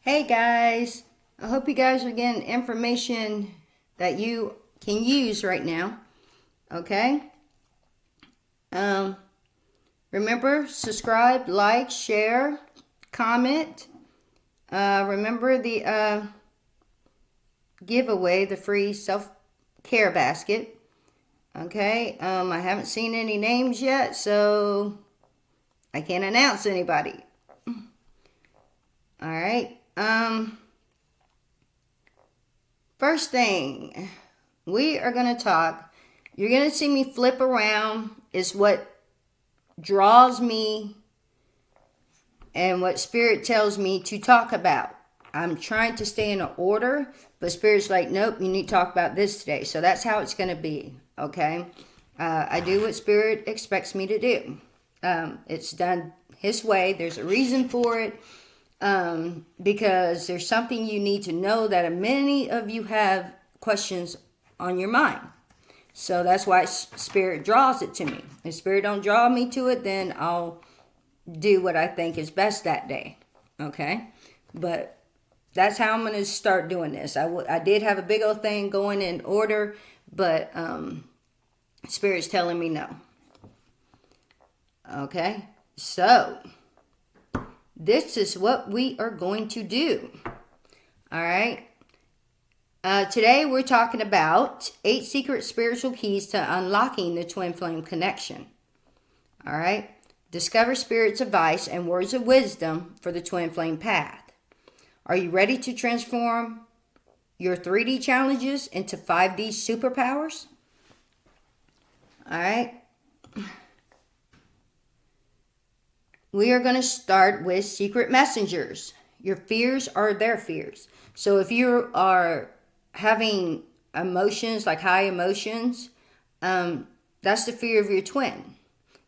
Hey guys, I hope you guys are getting information that you can use right now. Okay? Remember, subscribe, like, share, comment. Remember the giveaway, the free self-care basket. Okay? I haven't seen any names yet, so I can't announce anybody. All right. First thing, we are going to talk. You're going to see me flip around. Is what draws me and what Spirit tells me to talk about. I'm trying to stay in an order, but Spirit's like, nope, you need to talk about this today. So that's how it's going to be, okay? I do what Spirit expects me to do. It's done His way. There's a reason for it. Because there's something you need to know that many of you have questions on your mind. So that's why Spirit draws it to me. If Spirit don't draw me to it, then I'll do what I think is best that day. Okay? But that's how I'm going to start doing this. I did have a big old thing going in order, but Spirit's telling me no. Okay? So this is what we are going to do. All right. Today we're talking about 8 secret spiritual keys to unlocking the twin flame connection. All right. Discover Spirit's advice and words of wisdom for the twin flame path. Are you ready to transform your 3D challenges into 5D superpowers? All right. We are going to start with secret messengers. Your fears are their fears. So if you are having emotions, like high emotions, that's the fear of your twin.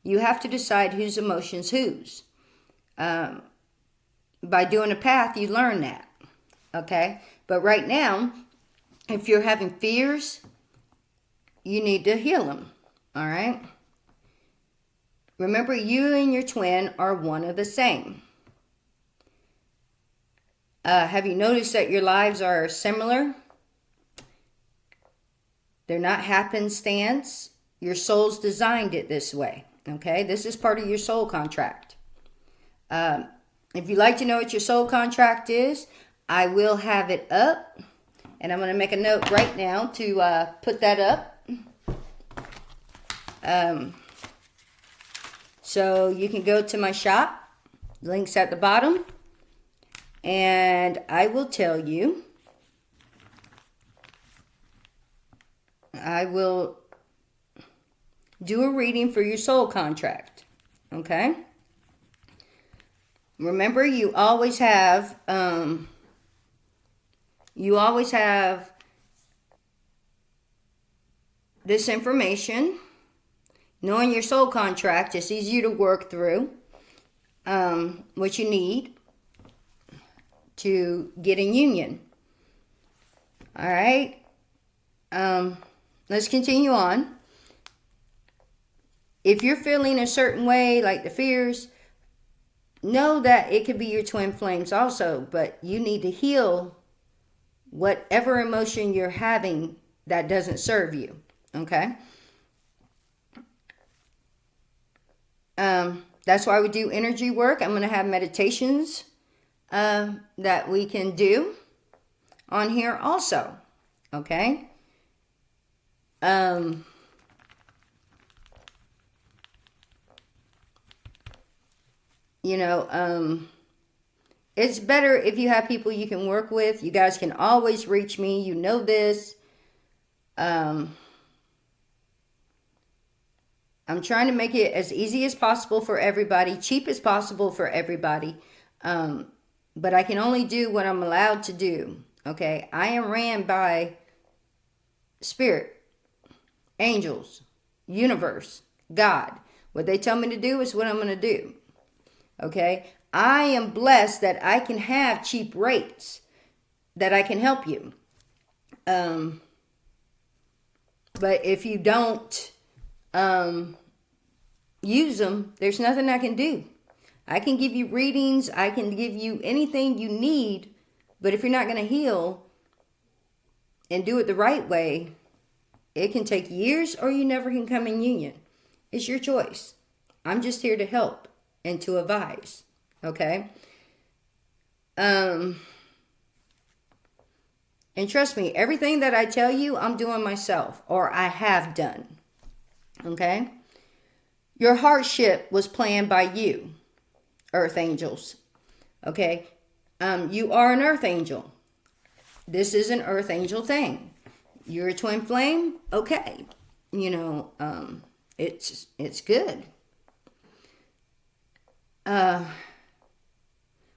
You have to decide whose emotions whose. By doing a path, you learn that. Okay? But right now, if you're having fears, you need to heal them. All right? Remember, you and your twin are one of the same. Have you noticed that your lives are similar? They're not happenstance. Your soul's designed it this way. Okay? This is part of your soul contract. If you'd like to know what your soul contract is, I will have it up. And I'm going to make a note right now to put that up. So you can go to my shop, links at the bottom, and I will tell you, I will do a reading for your soul contract, okay? Remember, you always have this information. Knowing your soul contract, it's easier to work through what you need to get in union. All right. Let's continue on. If you're feeling a certain way, like the fears, know that it could be your twin flames also, but you need to heal whatever emotion you're having that doesn't serve you. Okay? That's why we do energy work. I'm going to have meditations that we can do on here also. Okay? It's better if you have people you can work with. You guys can always reach me. You know this. I'm trying to make it as easy as possible for everybody, cheap as possible for everybody. But I can only do what I'm allowed to do. Okay? I am ran by Spirit, angels, universe, God. What they tell me to do is what I'm going to do. Okay? I am blessed that I can have cheap rates, that I can help you. But if you don't use them, there's nothing I can do. I can give you readings. I can give you anything you need But if you're not going to heal and do it the right way, it can take years or you never can come in union. It's your choice. I'm just here to help and to advise. Okay? And trust me, everything that I tell you, I'm doing myself, or I have done. Okay? Your hardship was planned by you, earth angels. Okay? You are an earth angel. This is an earth angel thing. You're a twin flame? Okay. It's good.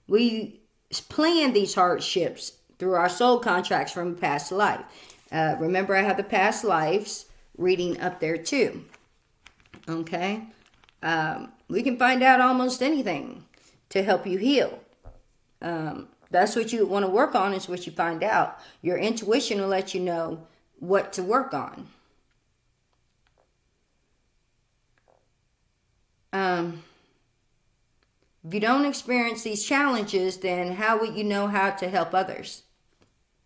We plan these hardships through our soul contracts from a past life. Remember, I have the past lives reading up there too. Okay? We can find out almost anything to help you heal. That's what you want to work on, is what you find out. Your intuition will let you know what to work on. If you don't experience these challenges, then how would you know how to help others?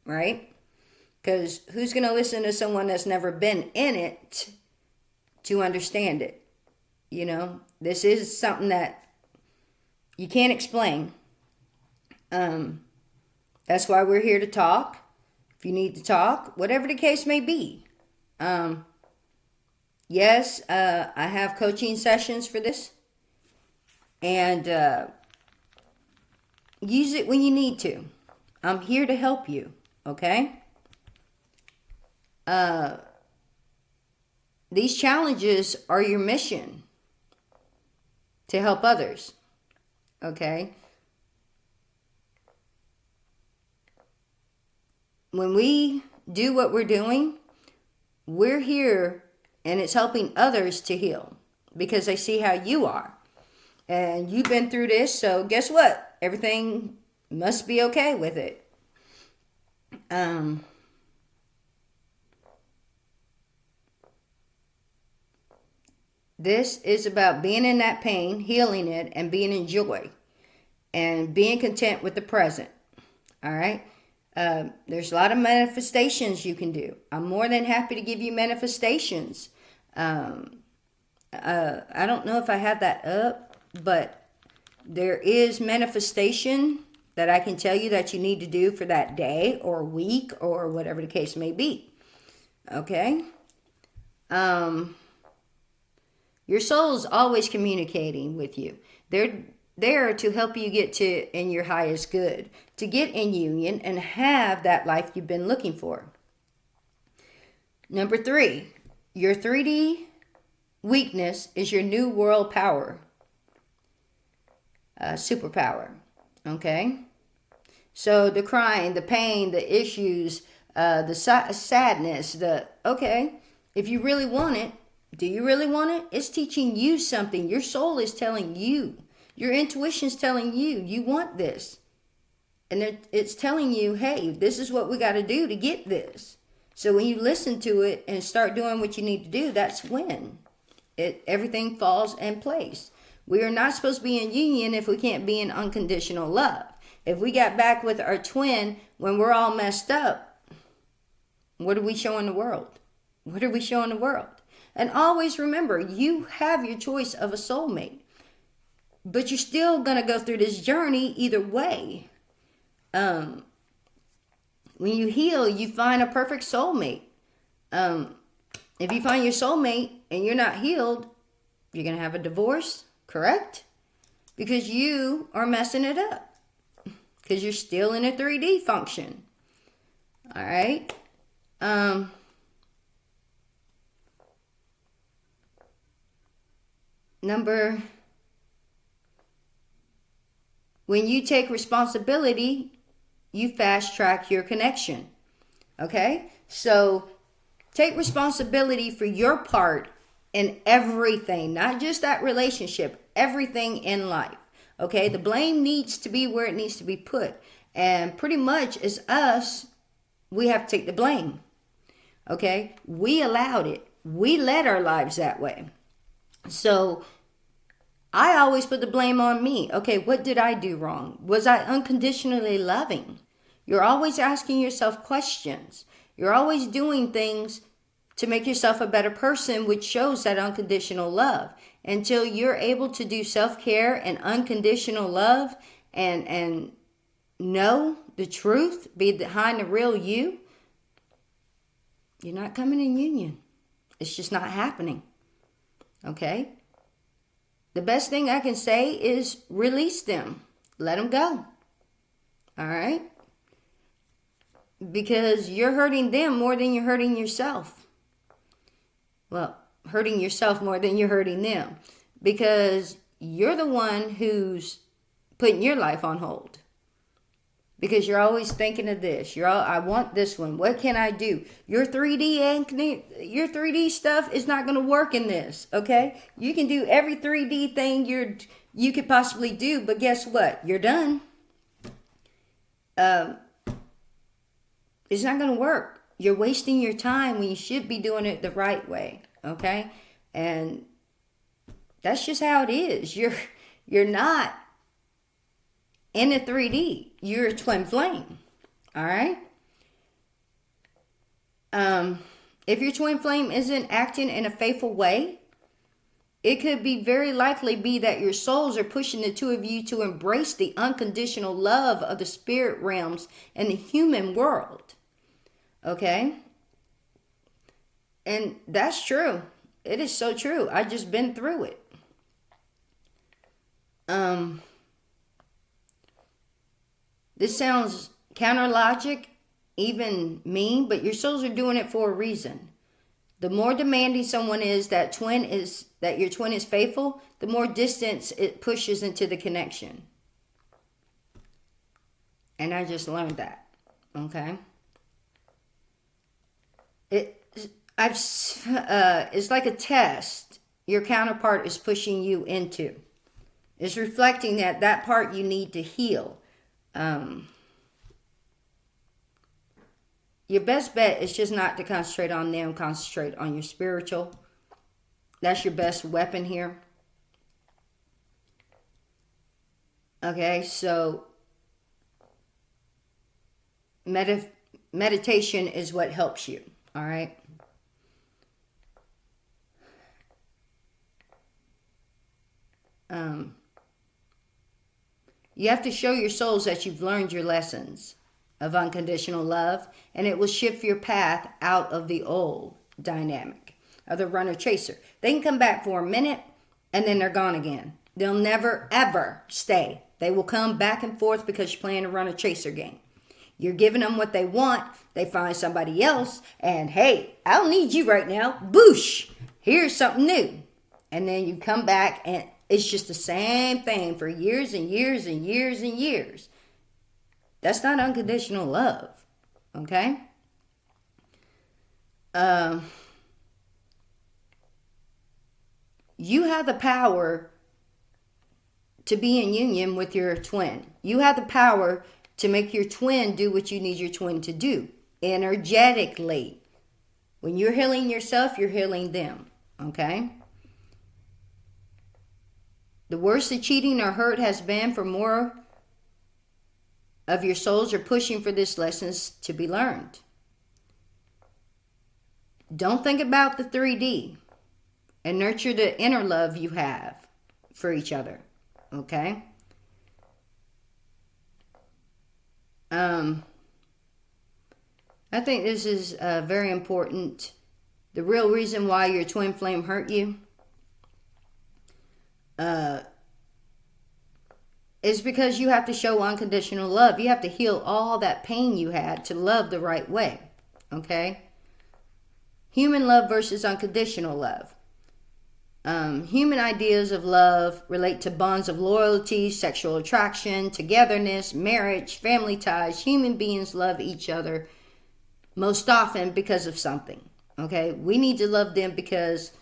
Right? Because who's going to listen to someone that's never been in it to understand it? This is something that you can't explain. That's why we're here to talk. If you need to talk, whatever the case may be. Yes, I have coaching sessions for this. And use it when you need to. I'm here to help you. Okay? These challenges are your mission to help others. Okay? When we do what we're doing, we're here and it's helping others to heal because they see how you are. And you've been through this, so guess what? Everything must be okay with it. This is about being in that pain, healing it, and being in joy. And being content with the present. All right? There's a lot of manifestations you can do. I'm more than happy to give you manifestations. I don't know if I have that up, but there is manifestation that I can tell you that you need to do for that day or week or whatever the case may be. Okay? Your soul is always communicating with you. They're there to help you get to in your highest good, to get in union and have that life you've been looking for. Number 3, your 3D weakness is your new world power, superpower. Okay? So the crying, the pain, the issues, the sadness, if you really want it, do you really want it? It's teaching you something. Your soul is telling you. Your intuition is telling you, you want this. And it's telling you, hey, this is what we got to do to get this. So when you listen to it and start doing what you need to do, that's when everything falls in place. We are not supposed to be in union if we can't be in unconditional love. If we got back with our twin when we're all messed up, what are we showing the world? What are we showing the world? And always remember, you have your choice of a soulmate. But you're still going to go through this journey either way. When you heal, you find a perfect soulmate. If you find your soulmate and you're not healed, you're going to have a divorce, correct? Because you are messing it up. Because you're still in a 3D function. All right? When you take responsibility, you fast track your connection. Okay? So take responsibility for your part in everything, not just that relationship, everything in life. Okay? The blame needs to be where it needs to be put. And pretty much as us, we have to take the blame. Okay? We allowed it. We led our lives that way. So I always put the blame on me. Okay, what did I do wrong? Was I unconditionally loving? You're always asking yourself questions. You're always doing things to make yourself a better person, which shows that unconditional love. Until you're able to do self-care and unconditional love and know the truth, be behind the real you, you're not coming in union. It's just not happening. Okay? The best thing I can say is release them. Let them go. All right? Because you're hurting them more than you're hurting yourself. Well, hurting yourself more than you're hurting them. Because you're the one who's putting your life on hold. Because you're always thinking of this. I want this one. What can I do? Your 3D stuff is not going to work in this, okay? You can do every 3D thing you could possibly do, but guess what? You're done. It's not going to work. You're wasting your time when you should be doing it the right way, okay? And that's just how it is. You're not in a 3D. You're a twin flame. All right? If your twin flame isn't acting in a faithful way, it could be very likely be that your souls are pushing the two of you to embrace the unconditional love of the spirit realms and the human world. Okay? And that's true. It is so true. I just been through it. This sounds counter logic, even mean, but your souls are doing it for a reason. The more demanding someone is that your twin is faithful, the more distance it pushes into the connection. And I just learned that. Okay? It's like a test your counterpart is pushing you into. It's reflecting that part you need to heal. Your best bet is just not to concentrate on them. Concentrate on your spiritual. That's your best weapon here. Okay, so meditation is what helps you. All right. You have to show your souls that you've learned your lessons of unconditional love, and it will shift your path out of the old dynamic of the runner-chaser. They can come back for a minute, and then they're gone again. They'll never, ever stay. They will come back and forth because you're playing a runner-chaser game. You're giving them what they want. They find somebody else, and hey, I don't need you right now. Boosh! Here's something new. And then you come back, and it's just the same thing for years and years and years and years. That's not unconditional love, okay? You have the power to be in union with your twin. You have the power to make your twin do what you need your twin to do, energetically. When you're healing yourself, you're healing them, okay? The worse the cheating or hurt has been, for more of your souls are pushing for these lessons to be learned. Don't think about the 3D and nurture the inner love you have for each other, okay? I think this is very important. The real reason why your twin flame hurt you is because you have to show unconditional love. You have to heal all that pain you had to love the right way. Okay? Human love versus unconditional love. Human ideas of love relate to bonds of loyalty, sexual attraction, togetherness, marriage, family ties. Human beings love each other most often because of something. Okay? We need to love them because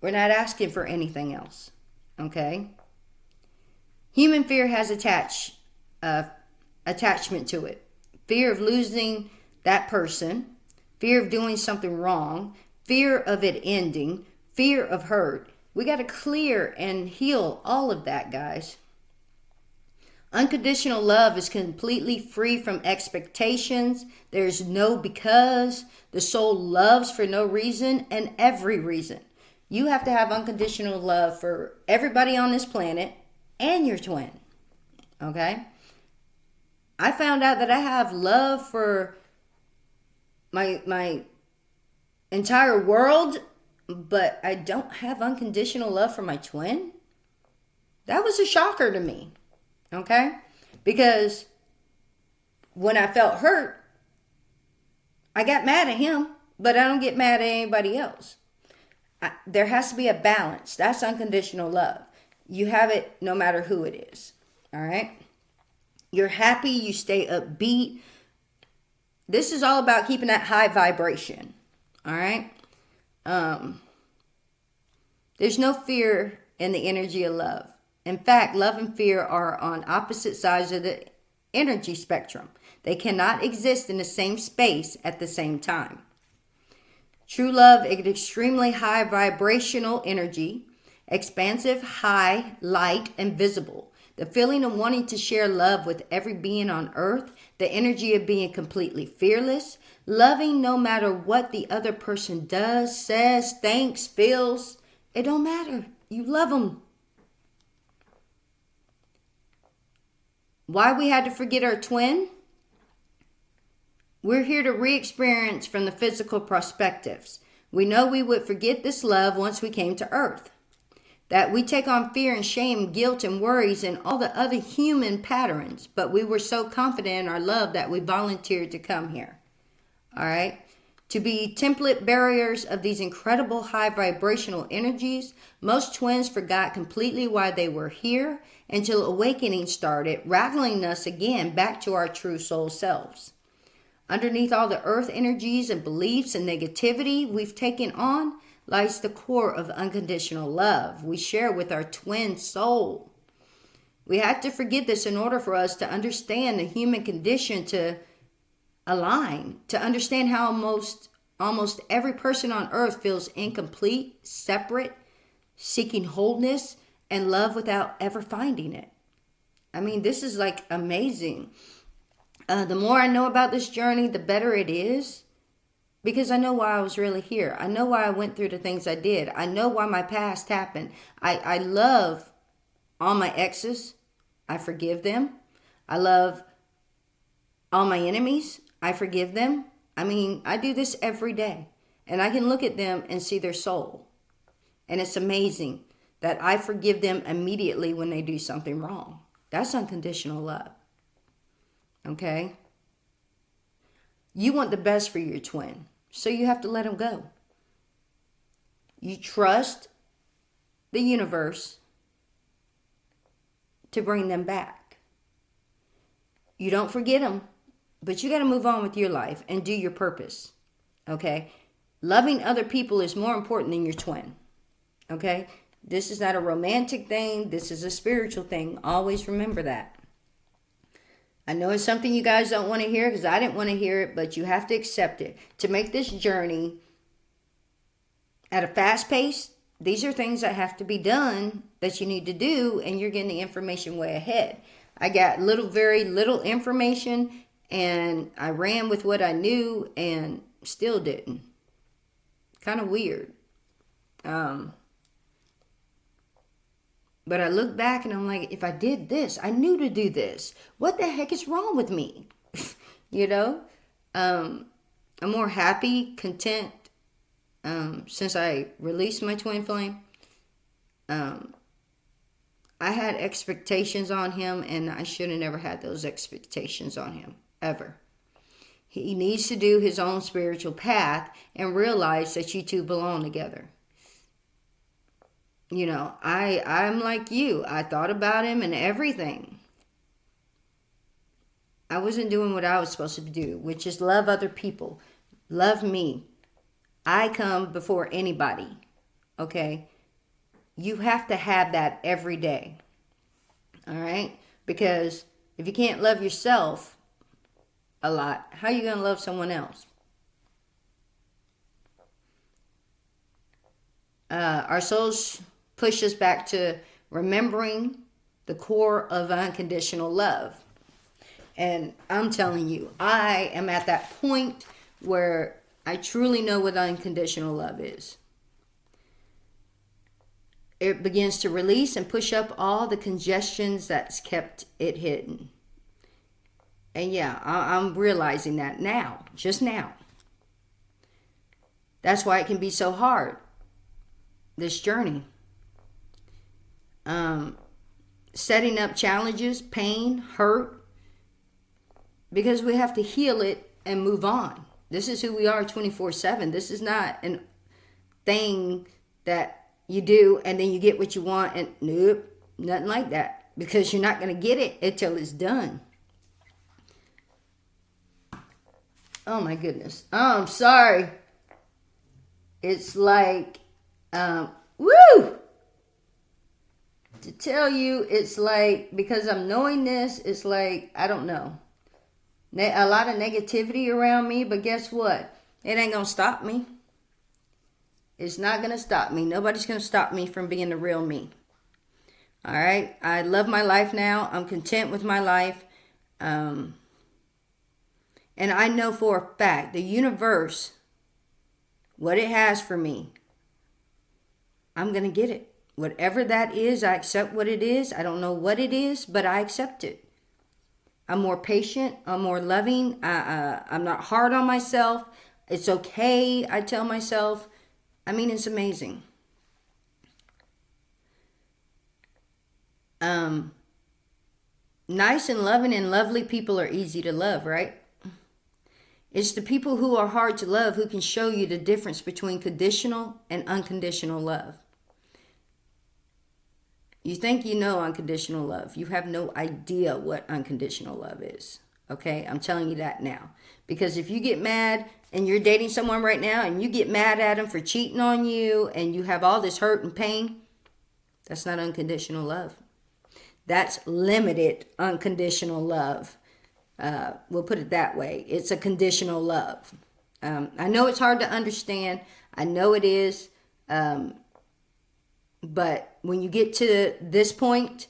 we're not asking for anything else. Okay? Human fear has attachment to it. Fear of losing that person. Fear of doing something wrong. Fear of it ending. Fear of hurt. We got to clear and heal all of that, guys. Unconditional love is completely free from expectations. There's no because. The soul loves for no reason and every reason. You have to have unconditional love for everybody on this planet and your twin. Okay? I found out that I have love for my entire world, but I don't have unconditional love for my twin. That was a shocker to me. Okay? Because when I felt hurt, I got mad at him, but I don't get mad at anybody else. There has to be a balance. That's unconditional love. You have it no matter who it is. All right? You're happy, you stay upbeat. This is all about keeping that high vibration. All right? There's no fear in the energy of love. In fact, love and fear are on opposite sides of the energy spectrum. They cannot exist in the same space at the same time. True love is an extremely high vibrational energy, expansive, high, light, and visible. The feeling of wanting to share love with every being on earth, the energy of being completely fearless, loving no matter what the other person does, says, thinks, feels. It don't matter. You love them. Why we had to forget our twin? We're here to re-experience from the physical perspectives. We know we would forget this love once we came to earth. That we take on fear and shame, guilt and worries and all the other human patterns. But we were so confident in our love that we volunteered to come here. All right? To be template barriers of these incredible high vibrational energies, most twins forgot completely why they were here until awakening started, rattling us again back to our true soul selves. Underneath all the earth energies and beliefs and negativity we've taken on lies the core of unconditional love we share with our twin soul. We had to forget this in order for us to understand the human condition, to align, to understand how almost every person on earth feels incomplete, separate, seeking wholeness and love without ever finding it. I mean, this is like amazing. The more I know about this journey, the better it is. Because I know why I was really here. I know why I went through the things I did. I know why my past happened. I love all my exes. I forgive them. I love all my enemies. I forgive them. I mean, I do this every day. And I can look at them and see their soul. And it's amazing that I forgive them immediately when they do something wrong. That's unconditional love. Okay? You want the best for your twin, so you have to let them go. You trust the universe to bring them back. You don't forget them, but you got to move on with your life and do your purpose. Okay? Loving other people is more important than your twin. Okay? This is not a romantic thing. This is a spiritual thing. Always remember that. I know it's something you guys don't want to hear because I didn't want to hear it, but you have to accept it. To make this journey at a fast pace, these are things that have to be done that you need to do, and you're getting the information way ahead. I got very little information, and I ran with what I knew and still didn't. Kind of weird. But I look back and I'm like, if I did this, I knew to do this. What the heck is wrong with me? You know? I'm more happy, content, since I released my twin flame. I had expectations on him, and I should have never had those expectations on him, ever. He needs to do his own spiritual path and realize that you two belong together. You know, I'm like you. I thought about him and everything. I wasn't doing what I was supposed to do, which is love other people. Love me. I come before anybody. Okay? You have to have that every day. All right? Because if you can't love yourself a lot, how are you going to love someone else? Our souls push us back to remembering the core of unconditional love. And I'm telling you, I am at that point where I truly know what unconditional love is. It begins to release and push up all the congestions that's kept it hidden. And yeah, I'm realizing that now, just now. That's why it can be so hard, this journey. Setting up challenges, pain, hurt, because we have to heal it and move on. This is who we are 24/7. This is not a thing that you do and then you get what you want, and nope, nothing like that, because you're not going to get it until it's done. Oh my goodness. Oh, I'm sorry. It's like, woo! To tell you, it's like, because I'm knowing this, it's like, I don't know. A lot of negativity around me, but guess what? It ain't going to stop me. It's not going to stop me. Nobody's going to stop me from being the real me. All right? I love my life now. I'm content with my life. And I know for a fact, the universe, what it has for me, I'm going to get it. Whatever that is, I accept what it is. I don't know what it is, but I accept it. I'm more patient. I'm more loving. I'm not hard on myself. It's okay, I tell myself. I mean, it's amazing. Nice and loving and lovely people are easy to love, right? It's the people who are hard to love who can show you the difference between conditional and unconditional love. You think you know unconditional love. You have no idea what unconditional love is. Okay? I'm telling you that now. Because if you get mad and you're dating someone right now and you get mad at them for cheating on you and you have all this hurt and pain, that's not unconditional love. That's limited unconditional love. We'll put it that way. It's a conditional love. I know it's hard to understand. I know it is. But when you get to this point,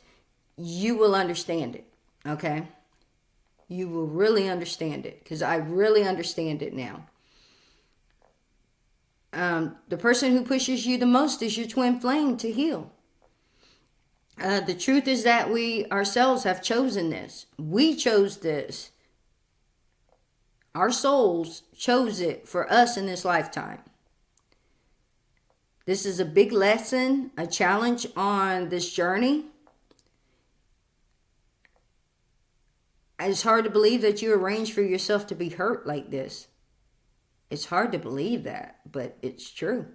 you will understand it. Okay? You will really understand it, because I really understand it now. The person who pushes you the most is your twin flame to heal. The truth is that we ourselves have chosen this. We chose this. Our souls chose it for us in this lifetime. This is a big lesson, a challenge on this journey. It's hard to believe that you arranged for yourself to be hurt like this. It's hard to believe that, but it's true.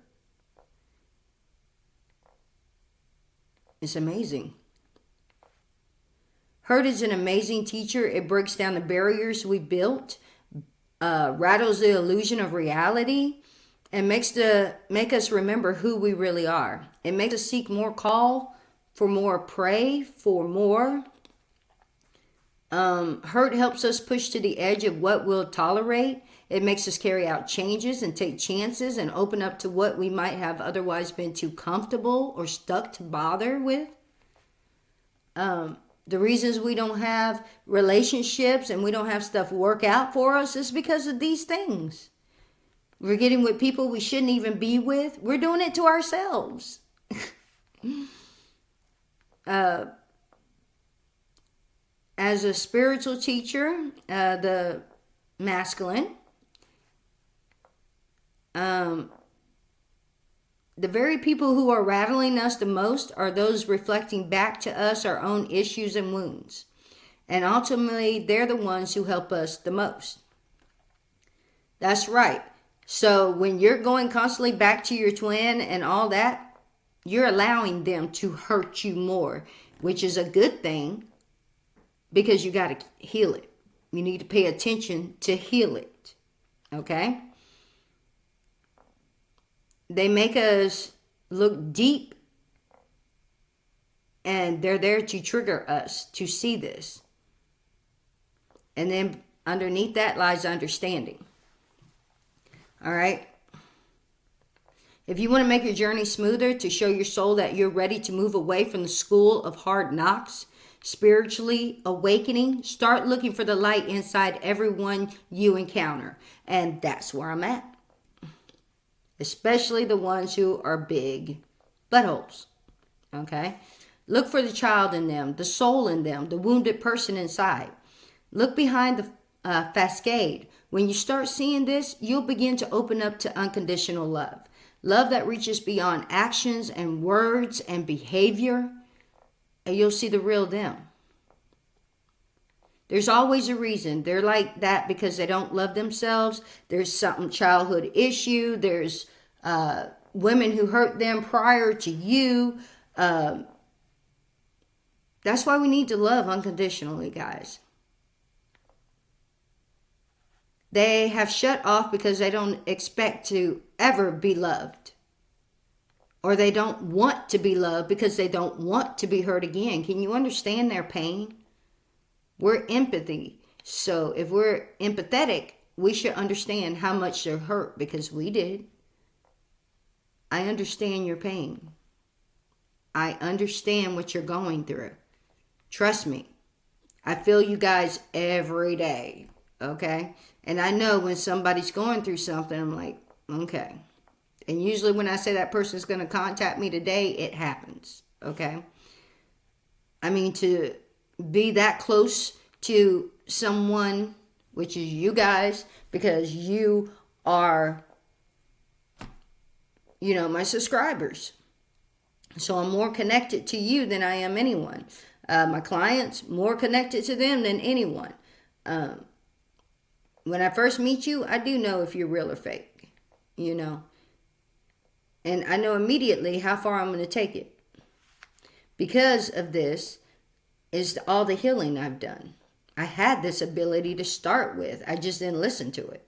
It's amazing. Hurt is an amazing teacher. It breaks down the barriers we built, rattles the illusion of reality, and make us remember who we really are. It makes us seek more, call for more, pray for more. Hurt helps us push to the edge of what we'll tolerate. It makes us carry out changes and take chances and open up to what we might have otherwise been too comfortable or stuck to bother with. The reasons we don't have relationships and we don't have stuff work out for us is because of these things. We're getting with people we shouldn't even be with. We're doing it to ourselves. As a spiritual teacher, the masculine, the very people who are rattling us the most are those reflecting back to us our own issues and wounds. And ultimately, they're the ones who help us the most. That's right. So when you're going constantly back to your twin and all that, you're allowing them to hurt you more, which is a good thing, because you got to heal it. You need to pay attention to heal it. Okay? They make us look deep, and they're there to trigger us to see this. And then underneath that lies understanding. All right? If you want to make your journey smoother, to show your soul that you're ready to move away from the school of hard knocks, spiritually awakening, start looking for the light inside everyone you encounter. And that's where I'm at. Especially the ones who are big buttholes. Okay? Look for the child in them, the soul in them, the wounded person inside. Look behind the facade. When you start seeing this, you'll begin to open up to unconditional love. Love that reaches beyond actions and words and behavior. And you'll see the real them. There's always a reason. They're like that because they don't love themselves. There's some childhood issue. There's women who hurt them prior to you. That's why we need to love unconditionally, guys. They have shut off because they don't expect to ever be loved. Or they don't want to be loved because they don't want to be hurt again. Can you understand their pain? We're empathy. So if we're empathetic, we should understand how much they're hurt because we did. I understand your pain. I understand what you're going through. Trust me. I feel you guys every day. Okay? And I know when somebody's going through something, I'm like, okay. And usually when I say that person's going to contact me today, it happens. Okay? I mean, to be that close to someone, which is you guys, because you are, my subscribers. So I'm more connected to you than I am anyone. My clients, more connected to them than anyone. When I first meet you, I do know if you're real or fake, And I know immediately how far I'm going to take it. Because of this is all the healing I've done. I had this ability to start with. I just didn't listen to it.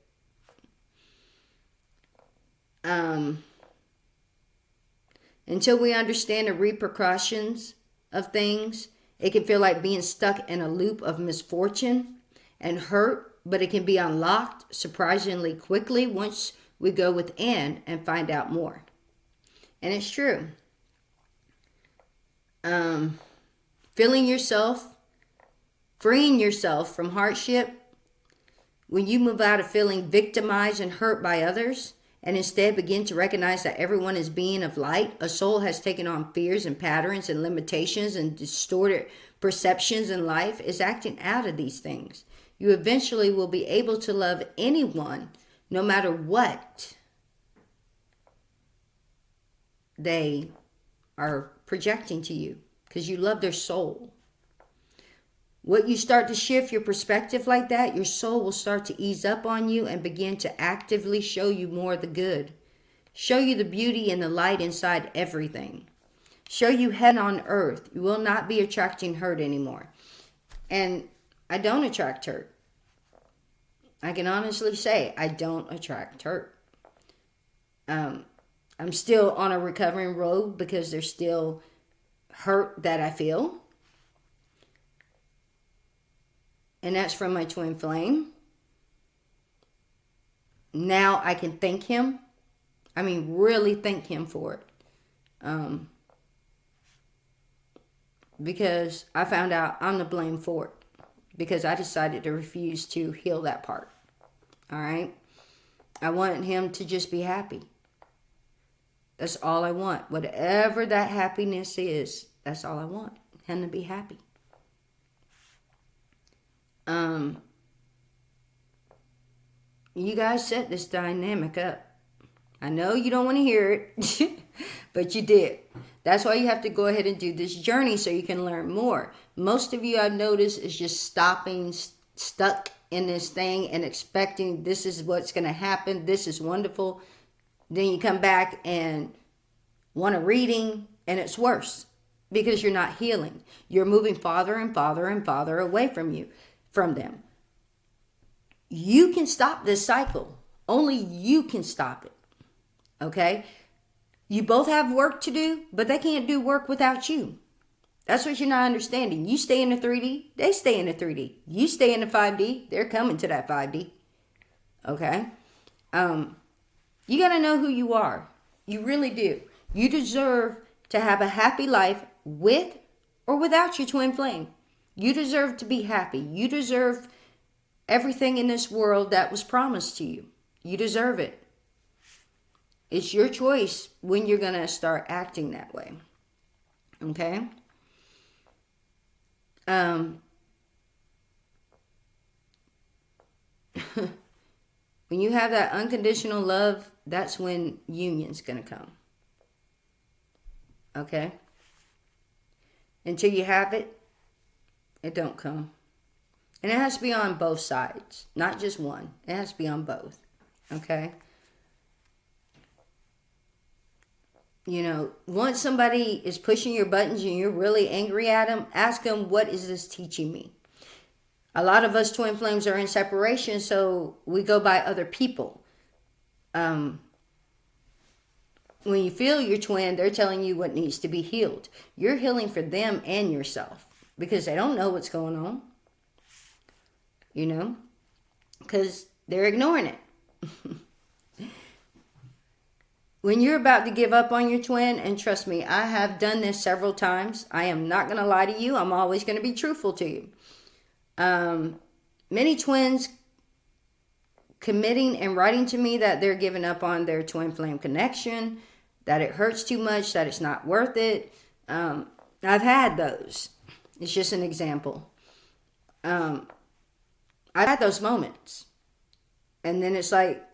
Until we understand the repercussions of things, it can feel like being stuck in a loop of misfortune and hurt, but it can be unlocked surprisingly quickly once we go within and find out more. And it's true. Feeling yourself, freeing yourself from hardship, when you move out of feeling victimized and hurt by others, and instead begin to recognize that everyone is being of light, a soul has taken on fears and patterns and limitations and distorted perceptions in life, is acting out of these things. You eventually will be able to love anyone, no matter what they are projecting to you, because you love their soul. What you start to shift your perspective like that, your soul will start to ease up on you and begin to actively show you more of the good. Show you the beauty and the light inside everything. Show you heaven on earth. You will not be attracting hurt anymore. And I don't attract hurt. I can honestly say I don't attract hurt. I'm still on a recovering road because there's still hurt that I feel. And that's from my twin flame. Now I can thank him. I mean, really thank him for it. Because I found out I'm to blame for it. Because I decided to refuse to heal that part. All right? I wanted him to just be happy. That's all I want. Whatever that happiness is, that's all I want. Him to be happy. You guys set this dynamic up. I know you don't want to hear it, but you did. That's why you have to go ahead and do this journey so you can learn more. Most of you, I've noticed, is just stopping, stuck in this thing and expecting this is what's going to happen. This is wonderful. Then you come back and want a reading, and it's worse because you're not healing. You're moving farther and farther and farther away from them. You can stop this cycle. Only you can stop it. Okay? You both have work to do, but they can't do work without you. That's what you're not understanding. You stay in the 3D, they stay in the 3D. You stay in the 5D, they're coming to that 5D. Okay? You got to know who you are. You really do. You deserve to have a happy life with or without your twin flame. You deserve to be happy. You deserve everything in this world that was promised to you. You deserve it. It's your choice when you're going to start acting that way. Okay? When you have that unconditional love, that's when union's going to come. Okay? Until you have it, it don't come. And it has to be on both sides, not just one. It has to be on both. Okay? You know, once somebody is pushing your buttons and you're really angry at them, ask them, what is this teaching me? A lot of us twin flames are in separation, so we go by other people. When you feel your twin, they're telling you what needs to be healed. You're healing for them and yourself because they don't know what's going on. You know, because they're ignoring it. When you're about to give up on your twin, and trust me, I have done this several times. I am not going to lie to you. I'm always going to be truthful to you. Many twins committing and writing to me that they're giving up on their twin flame connection, that it hurts too much, that it's not worth it. I've had those. It's just an example. I've had those moments. And then it's like,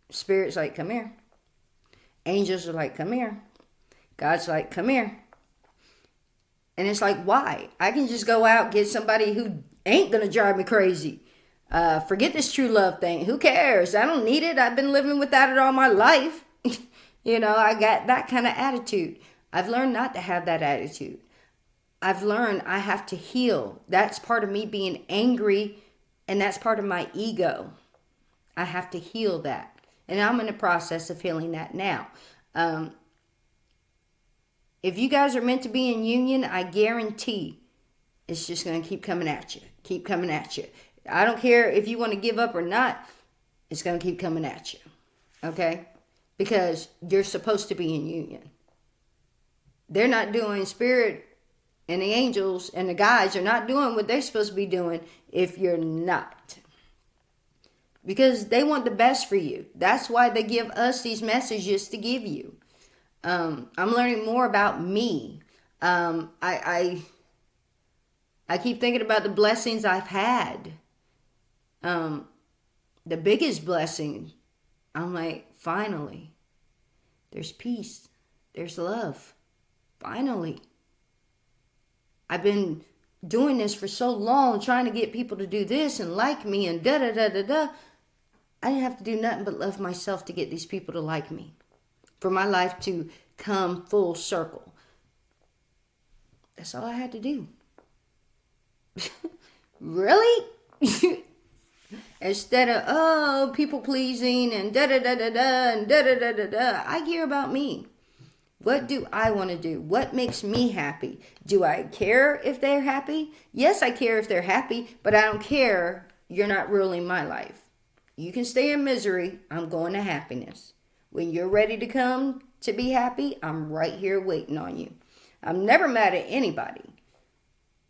Spirit's like, come here. Angels are like, come here. God's like, come here. And it's like, why? I can just go out, get somebody who ain't going to drive me crazy. Forget this true love thing. Who cares? I don't need it. I've been living without it all my life. You know, I got that kind of attitude. I've learned not to have that attitude. I've learned I have to heal. That's part of me being angry, and that's part of my ego. I have to heal that. And I'm in the process of healing that now. If you guys are meant to be in union, I guarantee it's just going to keep coming at you. Keep coming at you. I don't care if you want to give up or not. It's going to keep coming at you. Okay? Because you're supposed to be in union. They're not doing, Spirit and the angels and the guides are not doing what they're supposed to be doing if you're not. Because they want the best for you. That's why they give us these messages to give you. I'm learning more about me. I keep thinking about the blessings I've had. The biggest blessing, I'm like, finally, there's peace. There's love. Finally. I've been doing this for so long, trying to get people to do this and like me and da-da-da-da-da. I didn't have to do nothing but love myself to get these people to like me. For my life to come full circle. That's all I had to do. Really? Instead of, people pleasing and da-da-da-da-da and da-da-da-da-da. I care about me. What do I want to do? What makes me happy? Do I care if they're happy? Yes, I care if they're happy, but I don't care. You're not ruling my life. You can stay in misery. I'm going to happiness. When you're ready to come to be happy, I'm right here waiting on you. I'm never mad at anybody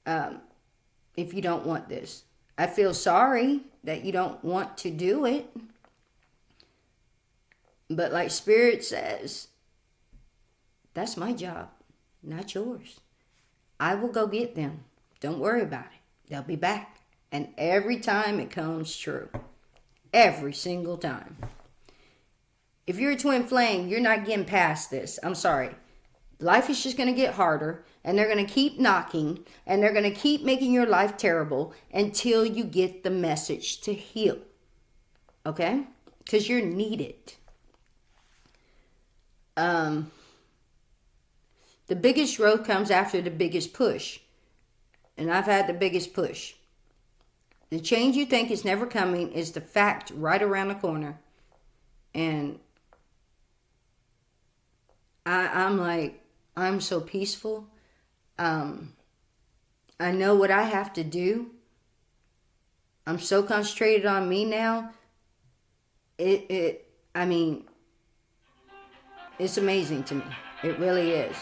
if you don't want this. I feel sorry that you don't want to do it. But like Spirit says, that's my job, not yours. I will go get them. Don't worry about it. They'll be back. And every time it comes true. Every single time. If you're a twin flame, you're not getting past this. I'm sorry. Life is just going to get harder, and they're going to keep knocking, and they're going to keep making your life terrible until you get the message to heal. Okay? Because you're needed. The biggest growth comes after the biggest push. And I've had the biggest push. The change you think is never coming is the fact right around the corner. And I'm like, I'm so peaceful. I know what I have to do. I'm so concentrated on me now. It's amazing to me. It really is.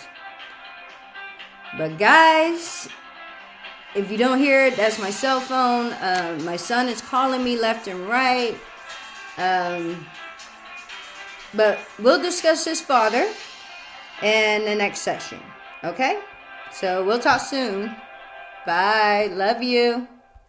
But guys, If you don't hear it, that's my cell phone. My son is calling me left and right. But we'll discuss his father in the next session. Okay? So we'll talk soon. Bye. Love you.